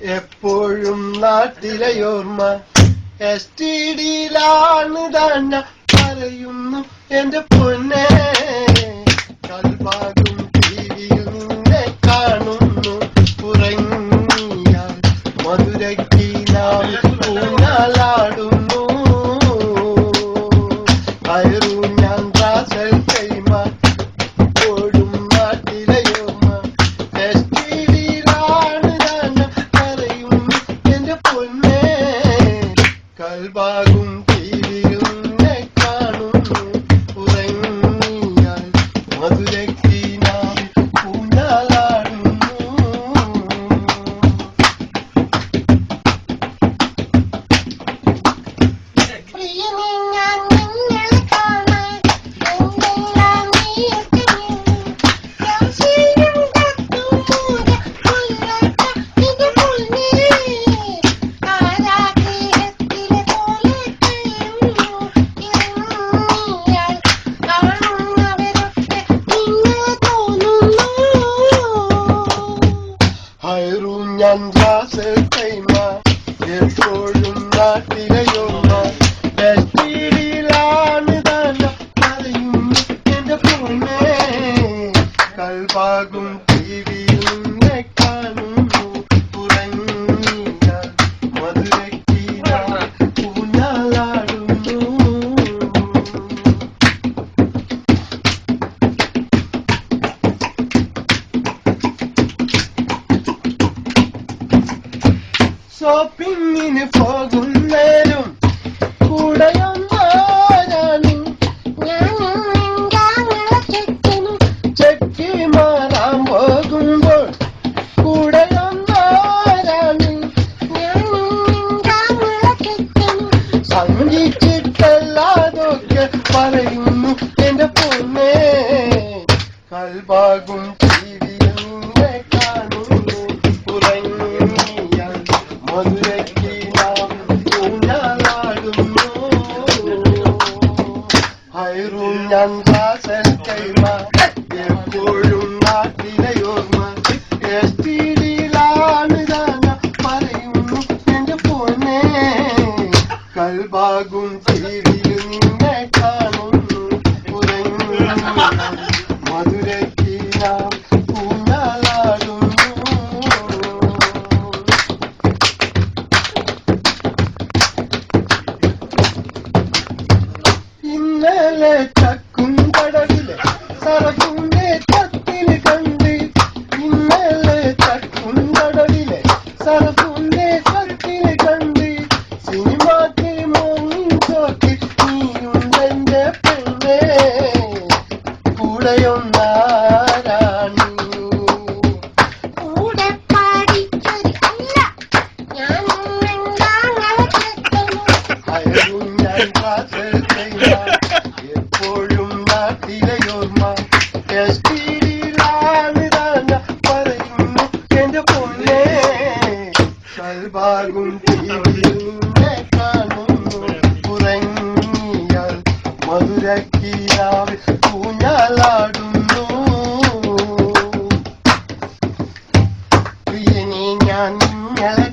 എപ്പോഴും നാട്ടിലെയോർമ്മ STDയിലാണ് തന്നെ പറയുന്നു എന്റെ പൊന്നെ. കൽഭാഗം ടിവിയിൽ നിന്നെ കാണുന്നു ഉറങ്ങിയാൽ മധുരയ്ക്ക് നാം ഊഞ്ഞാലാടുന്നു. കയറൂ ഞാൻ റാസൽ കൈമ എപ്പോഴും നാട്ടിലെയോർമ്മ STDയിലാണ് തന്നെ പറയുന്നു എന്റെ പൊന്നെ. കൽഭാഗം ടിവിയിൽ നിന്നെ കാണുന്നു ഉറങ്ങിയാൽ മധുരയ്ക്ക് നാം ഊഞ്ഞാലാടുന്നു. ഹൈറൂ ഞാൻ റാസൽ കൈമ എപ്പോഴും നാട്ടിലെയോർമ്മ STDയിലാണ് തന്നെ പറയുന്നു എന്റെ പൊന്നെ. കൽഭാഗം ടിവിയിൽ നിന്നെ കാണുന്നു ഉറങ്ങിയാൽ മധുരയ്ക്ക് നാം ഊഞ്ഞാലാടുന്നു. ഷോപ്പിങ്ങിന് പോകുന്നേരും കൂടെയൊന്നാരാണ് ചെക്കി മാറാൻ പോകുമ്പോൾ കൂടെയൊന്നാരാണ് സംഗീച്ചിട്ടല്ലാതൊക്കെ പറയുന്നു എന്റെ പൊന്നെ. കൽഭാഗം ടിവിയിൽ നിന്നെ കാണുന്നു ഉറങ്ങിയാൽ മധുരയ്ക്ക് നാം ഊഞ്ഞാലാടുന്നു. ഹൈറൂ ഞാൻ റാസൽ കൈമ എപ്പോഴും നാട്ടിലെയോർമ്മ STDയിലാണ് തന്നെ പറയുന്നു എന്റെ പൊന്നെ. കൽഭാഗം ടിവിയിൽ നിന്നെ കാണുന്നു ഉറങ്ങിയാൽ മധുരയ്ക്ക് നാം ഊഞ്ഞാലാടുന്നു. ഇന്നലെ ചക്കും കടവിലെ സറഫിന്റെ തത്തില് കണ്ട്. ഇന്നലെ ചക്കും കടവിലെ സറഫിന്റെ തത്തില് കണ്ട്. സിനിമാക്ക് മോങ്ങിച്ചോക്കി നീയുണ്ടെന്റെ പെണ്ണെ. കൂടെയൊന്നാരാണ് ഹൈറൂ ഞാൻ റാസൽ കൈമ എപ്പോഴും നാട്ടിലെയോർമ്മ STDയിലാണ് തന്നെ പറയുന്നു എന്റെ പൊന്നെ. കൽഭാഗം ടിവിയിൽ നിന്നെ കാണുന്നു ഉറങ്ങിയാൽ മധുരയ്ക്ക് നാം ഊഞ്ഞാലാടുന്നു. പ്രിയനെ ഞാൻ നിങ്ങളെ